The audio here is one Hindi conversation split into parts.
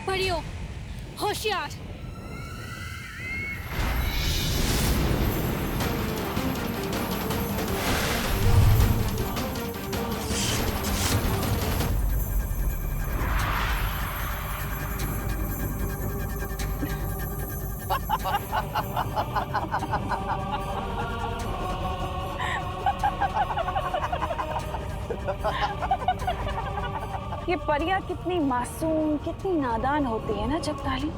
परियों, होशियार। ये परियां कितनी मासूम, कितनी नादान होती है ना चपताली।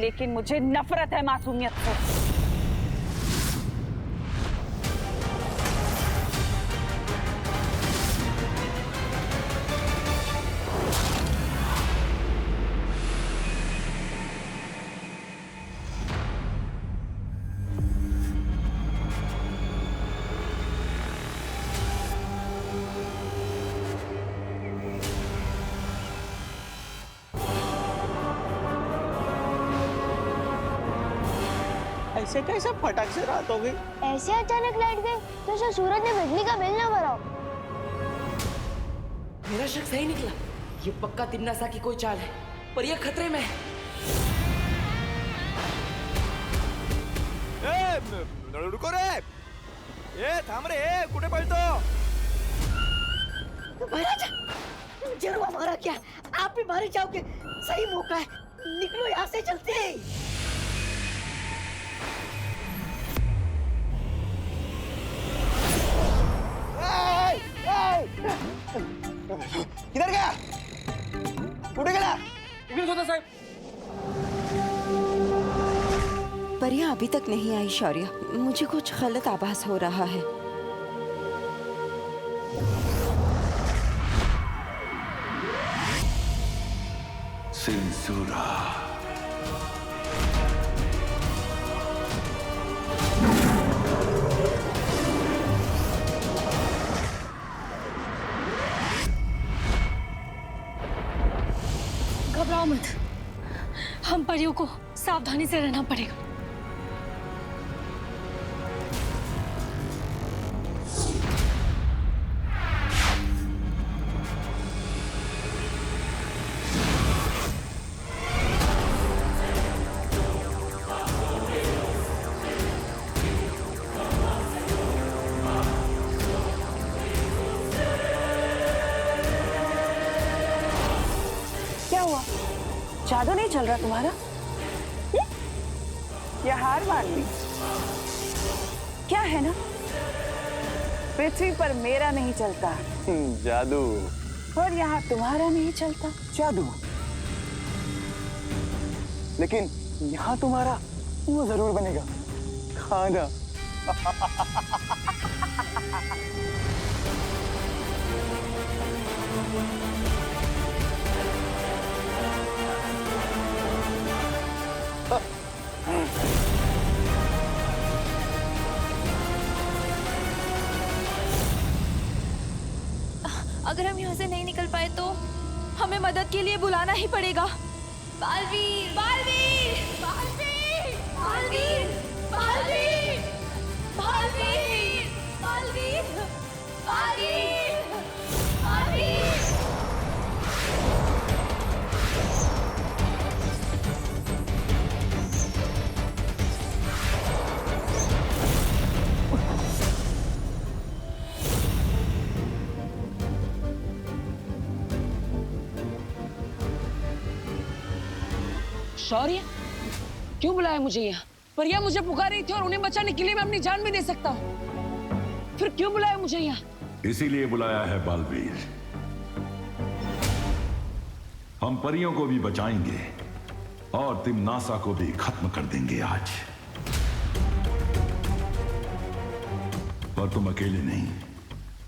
लेकिन मुझे नफरत है मासूमियत से। ऐसे कैसे फटाक से रात हो गई? ऐसे अचानक लाइट गई तो ऐसे सूरज ने बिजली का बिल ना भरा। मेरा शक सही निकला। ये पक्का तिम्नासा की कोई चाल है, पर यह खतरे में है। रुको रे, ए थांब रे, कुठे पळतो? महाराज, जरूर हमारा क्या, आप भी मारे जाओगे। सही मौका है, निकलो यहाँ से चलते। किधर गया? कुठे गेला? इकडे होता साहेब। परियां अभी तक नहीं आई शौर्य, मुझे कुछ गलत आभास हो रहा है। सिंसूरा, घबराओ मत, हम परियों को सावधानी से रहना पड़ेगा। क्या हुआ? जादू नहीं चल रहा तुम्हारा? या हार मान ली? क्या है ना, पृथ्वी पर मेरा नहीं चलता जादू। और यहाँ तुम्हारा नहीं चलता जादू, लेकिन यहाँ तुम्हारा वो जरूर बनेगा, खाना। अगर हम यहाँ से नहीं निकल पाए तो हमें मदद के लिए बुलाना ही पड़ेगा। बालवीर, बालवीर, बालवीर, बालवीर, बालवीर, बालवीर, बालवीर, बालवीर, बालवीर। शौर्य, क्यों बुलाया मुझे यहाँ? परियां मुझे पुकार रही थी और उन्हें बचाने के लिए मैं अपनी जान भी दे सकता हूँ। फिर क्यों बुलाया मुझे यहाँ? इसीलिए बुलाया है बालवीर। हम परियों को भी बचाएंगे और तिम्नासा को भी खत्म कर देंगे आज। पर तुम अकेले नहीं,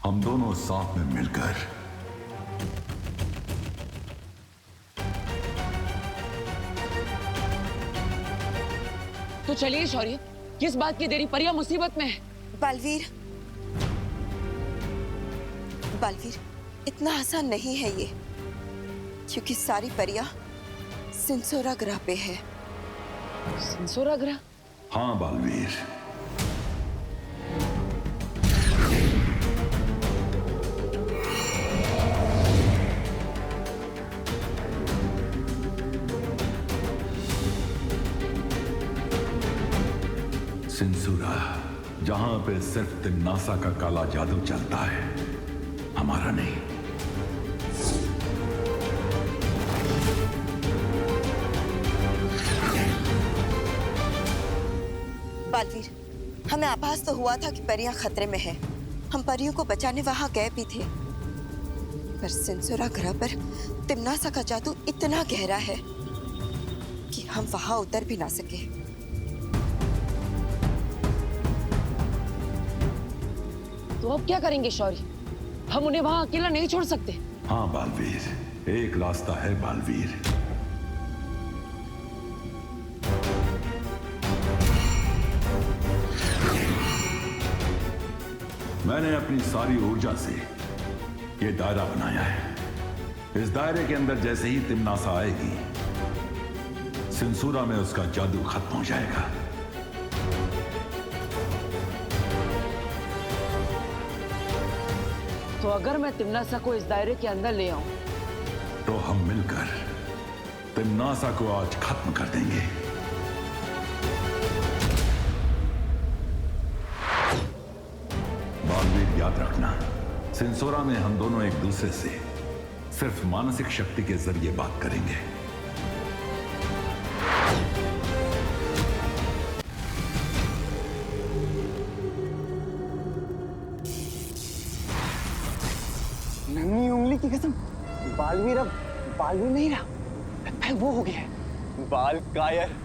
हम दोनों साथ में मिलकर। तो चलिए शौर्य, किस बात की देरी? परियां मुसीबत में है। बालवीर, बालवीर, इतना आसान नहीं है ये, क्योंकि सारी परियां सिंसोरा ग्रह पे है। सिंसोरा ग्रह? हाँ बालवीर, सिंसूरा, जहां पे सिर्फ तिम्नासा का काला जादू चलता है, हमारा नहीं। बालवीर, हमें आभास तो हुआ था कि परियां खतरे में हैं। हम परियों को बचाने वहां गए भी थे, पर सिंसूरा ग्रह पर तिम्नासा का जादू इतना गहरा है कि हम वहां उतर भी ना सके। तो अब क्या करेंगे शौर्य? हम उन्हें वहां अकेला नहीं छोड़ सकते। हाँ बालवीर, एक रास्ता है बालवीर। मैंने अपनी सारी ऊर्जा से ये दायरा बनाया है। इस दायरे के अंदर जैसे ही तिम्नासा आएगी, सिंसूरा में उसका जादू खत्म हो जाएगा। तो अगर मैं तिम्नासा को इस दायरे के अंदर ले आऊं, तो हम मिलकर तिम्नासा को आज खत्म कर देंगे। बालवीर, याद रखना, सिंसूरा में हम दोनों एक दूसरे से सिर्फ मानसिक शक्ति के जरिए बात करेंगे। नन्ही उंगली की कसम, बालवीर अब बालवीर नहीं रहा, लगता है वो हो गया है। बाल कायर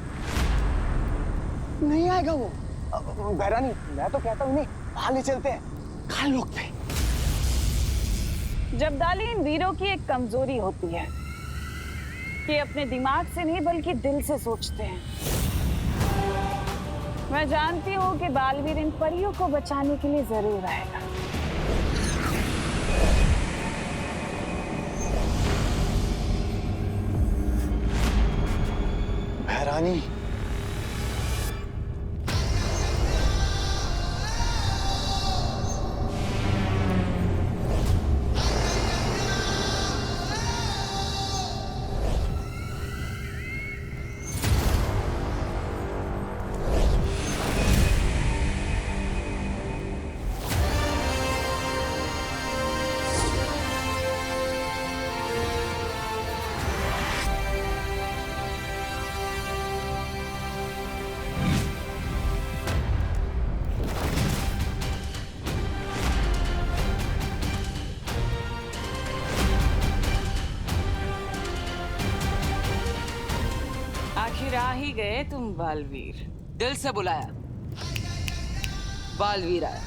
नहीं आएगा वो। बहरानी, मैं तो कहता हूँ बाहर ले चलते हैं, खाल लोग पे। जब्दाली, इन वीरों की एक कमजोरी होती है कि अपने दिमाग से नहीं बल्कि दिल से सोचते हैं। मैं जानती हूँ कि बालवीर इन परियों को बचाने के लिए जरूर आएगा। बहरानी, आखिर आ ही गए तुम बालवीर। दिल से बुलाया, बालवीर आया।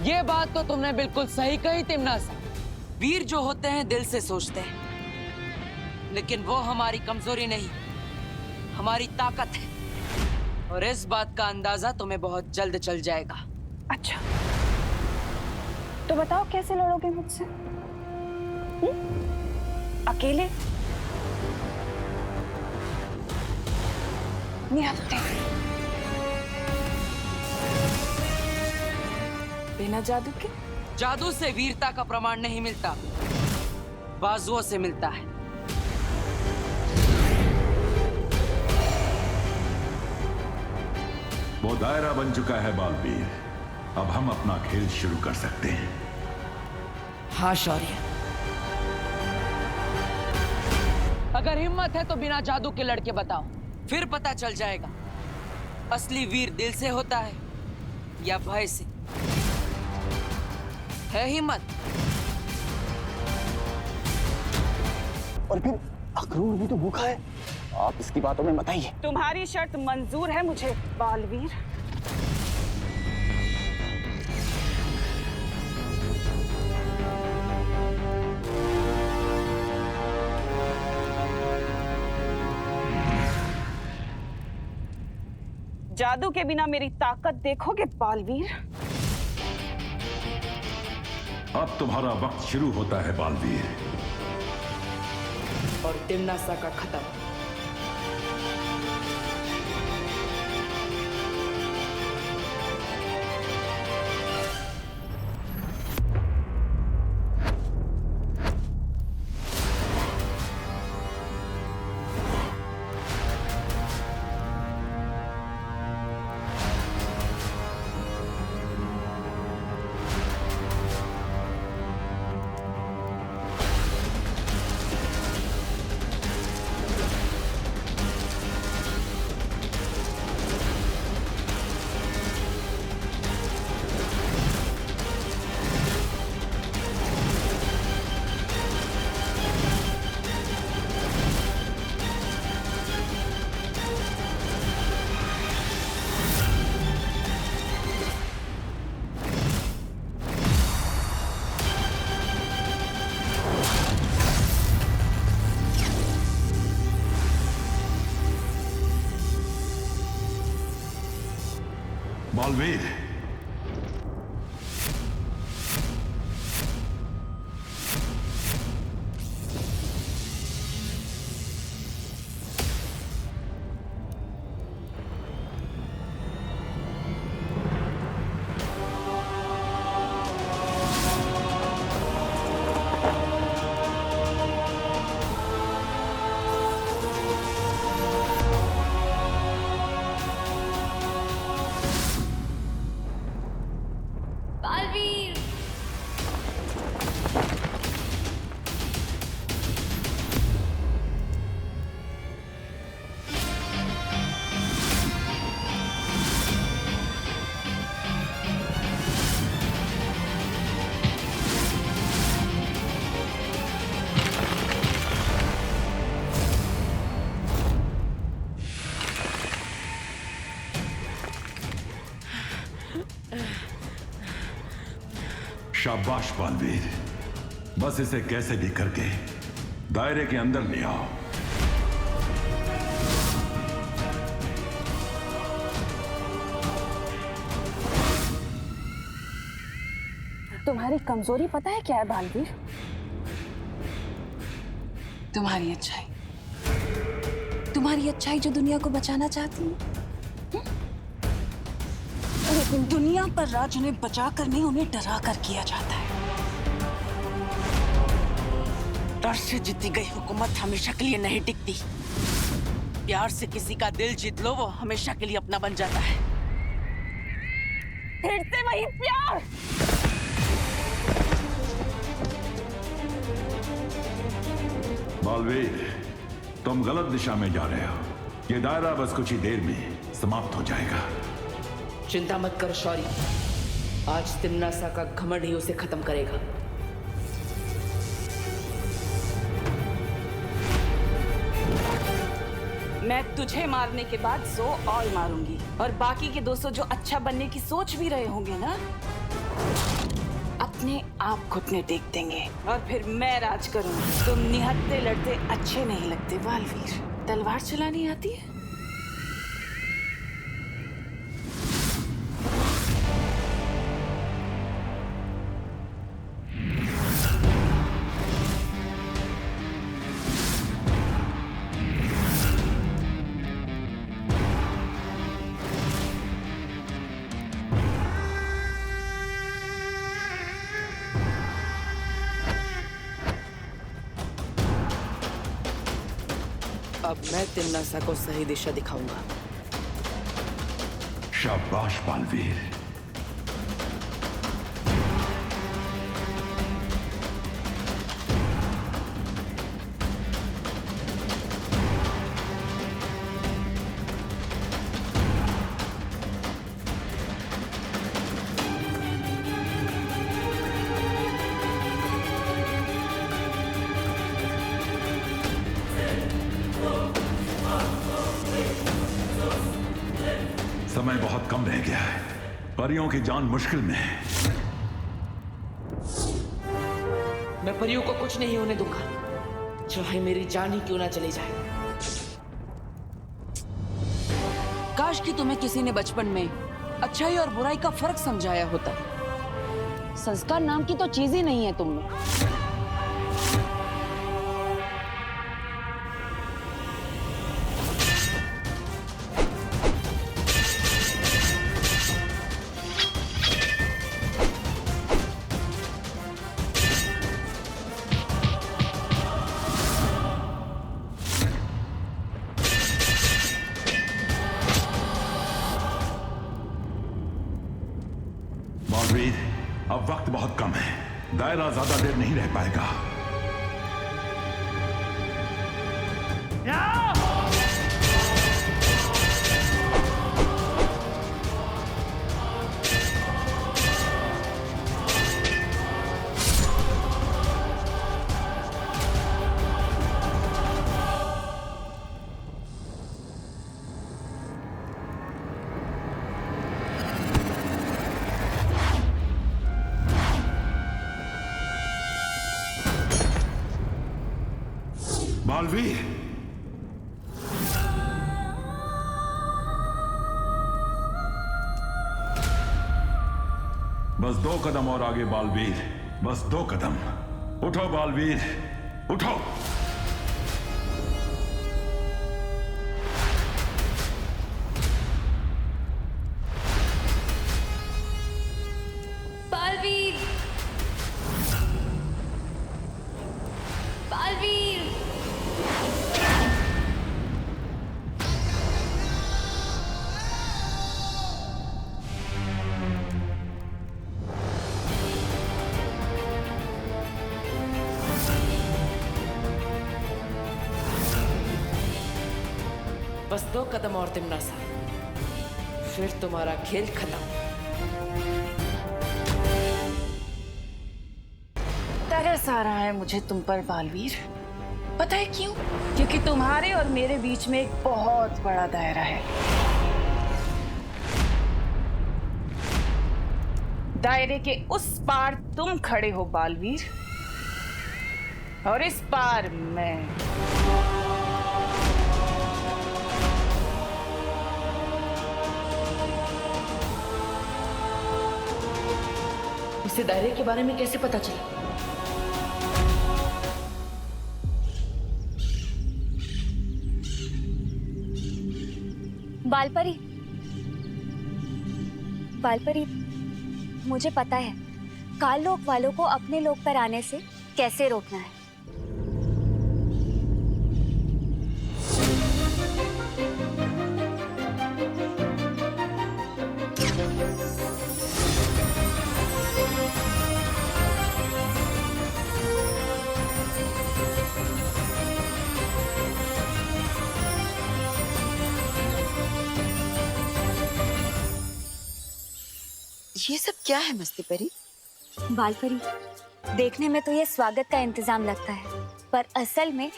ये बात तो तुमने बिल्कुल सही कही तिम्नासा। वीर जो होते हैं दिल से सोचते हैं, लेकिन वो हमारी कमजोरी नहीं, हमारी ताकत है। और इस बात का अंदाजा तुम्हें बहुत जल्द चल जाएगा। अच्छा, तो बताओ कैसे लड़ोगे मुझसे? अकेले? निहत्थे? बिना जादू के? जादू से वीरता का प्रमाण नहीं मिलता, बाजुओं से मिलता है। वो दायरा बन चुका है बालवीर, अब हम अपना खेल शुरू कर सकते हैं। हाँ शौर्य, अगर हिम्मत है तो बिना जादू के लड़के बताओ, फिर पता चल जाएगा असली वीर दिल से होता है या भय से। है हिम्मत? और फिर अक्रूर भी तो भूखा है, आप इसकी बातों में मत आइए। तुम्हारी शर्त मंजूर है मुझे बालवीर। जादू के बिना मेरी ताकत देखोगे बालवीर? अब तुम्हारा वक्त शुरू होता है बालवीर। और तिम्नासा का खत्म। बालवीर, बालवीर, शाबाश बालवीर, बस इसे कैसे भी करके दायरे के अंदर ले आओ। तुम्हारी कमजोरी पता है क्या है बालवीर? तुम्हारी अच्छाई, तुम्हारी अच्छाई जो दुनिया को बचाना चाहती है। लेकिन दुनिया पर राज उन्हें बचा कर नहीं, उन्हें डरा कर किया जाता है। डर से जीती गई हुकूमत हमेशा के लिए नहीं टिकती। प्यार से किसी का दिल जीत लो, वो हमेशा के लिए अपना बन जाता है। फिर से वही प्यार। बालवीर, तुम गलत दिशा में जा रहे हो। ये दायरा बस कुछ ही देर में समाप्त हो जाएगा। चिंता मत करो शौरी, आज तिम्नासा का घमंड ही उसे खत्म करेगा। मैं तुझे मारने के बाद 100 और मारूंगी, और बाकी के 200 जो अच्छा बनने की सोच भी रहे होंगे ना, अपने आप घुटने टेक देंगे और फिर मैं राज करूंगी। तुम निहत्थे लड़ते अच्छे नहीं लगते बालवीर। तलवार चलानी आती है? अब मैं तिम्नासा को सही दिशा दिखाऊंगा। शाबाश बालवीर। समय बहुत कम रह गया है, परियों की जान मुश्किल में है। मैं परियों को कुछ नहीं होने दूंगा, चाहे मेरी जान ही क्यों ना चली जाए। काश कि तुम्हें किसी ने बचपन में अच्छाई और बुराई का फर्क समझाया होता। संस्कार नाम की तो चीज ही नहीं है तुम में। बालवीर, अब वक्त बहुत कम है, दायरा ज्यादा देर नहीं रह पाएगा। बालवीर, बस 2 कदम और आगे बालवीर, बस 2 कदम। उठो बालवीर, उठो। बालवीर, बालवीर, बस 2 कदम और तिम्ना सा, फिर तुम्हारा खेल खत्म। तरस आ रहा है मुझे तुम पर बालवीर। पता है क्यों? क्योंकि तुम्हारे और मेरे बीच में एक बहुत बड़ा दायरा है। दायरे के उस पार तुम खड़े हो बालवीर, और इस पार मैं। उसे दायरे के बारे में कैसे पता चला? बालपरी, बालपरी, मुझे पता है काल लोक वालों को अपने लोक पर आने से कैसे रोकना है। ये सब क्या है मस्ती परी? बालपरी, देखने में तो ये स्वागत का इंतजाम लगता है, पर असल में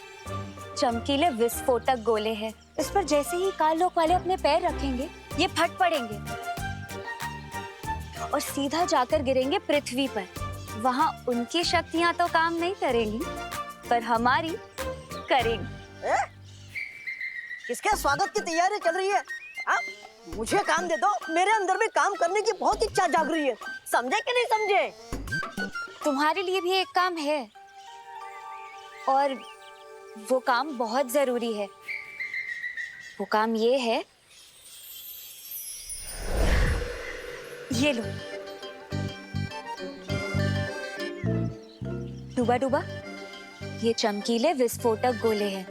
चमकीले विस्फोटक गोले हैं। इस पर जैसे ही काल लोक वाले अपने पैर रखेंगे, ये फट पड़ेंगे और सीधा जाकर गिरेंगे पृथ्वी पर। वहां उनकी शक्तियां तो काम नहीं करेंगी, पर हमारी करेंगी। किसके स्वागत की तैयारी चल रही है? मुझे काम दे दो, मेरे अंदर में काम करने की बहुत इच्छा जाग रही है। समझे कि नहीं समझे? तुम्हारे लिए भी एक काम है, और वो काम बहुत जरूरी है। वो काम ये है, ये लो। डूबा डूबा, ये चमकीले विस्फोटक गोले हैं।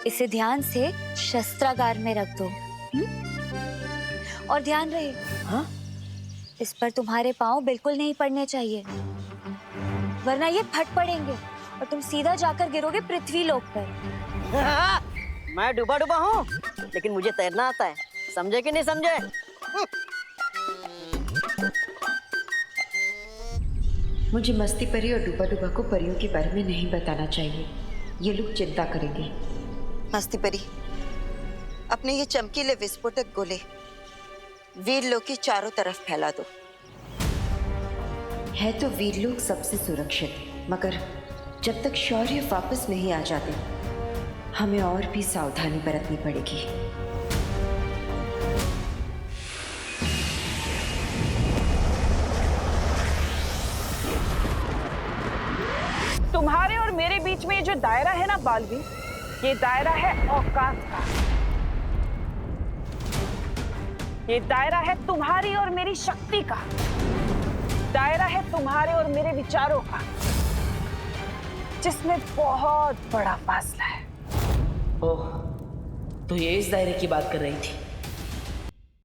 इसे ध्यान से शस्त्रागार में रख दो। और ध्यान रहे, हाँ? इस पर तुम्हारे पांव बिल्कुल नहीं पड़ने चाहिए, वरना ये फट पड़ेंगे और तुम सीधा जाकर गिरोगे पृथ्वी लोक पर। मैं डूबा डूबा हूँ, लेकिन मुझे तैरना आता है। समझे कि नहीं समझे? मुझे मस्ती परी और डूबा डूबा को परियों के बारे में नहीं बताना चाहिए, ये लोग चिंता करेंगे। मस्ती परी, अपने ये चमकीले विस्फोटक गोले वीरलोक के चारों तरफ फैला दो। है तो वीरलोक सबसे सुरक्षित, मगर जब तक शौर्य वापस नहीं आ जाते, हमें और भी सावधानी बरतनी पड़ेगी। तुम्हारे और मेरे बीच में ये जो दायरा है ना बालवीर, ये दायरा है औकात का। ये दायरा है तुम्हारी और मेरी शक्ति का। दायरा है तुम्हारे और मेरे विचारों का, जिसमें बहुत बड़ा फासला है। ओह, तो ये इस दायरे की बात कर रही थी।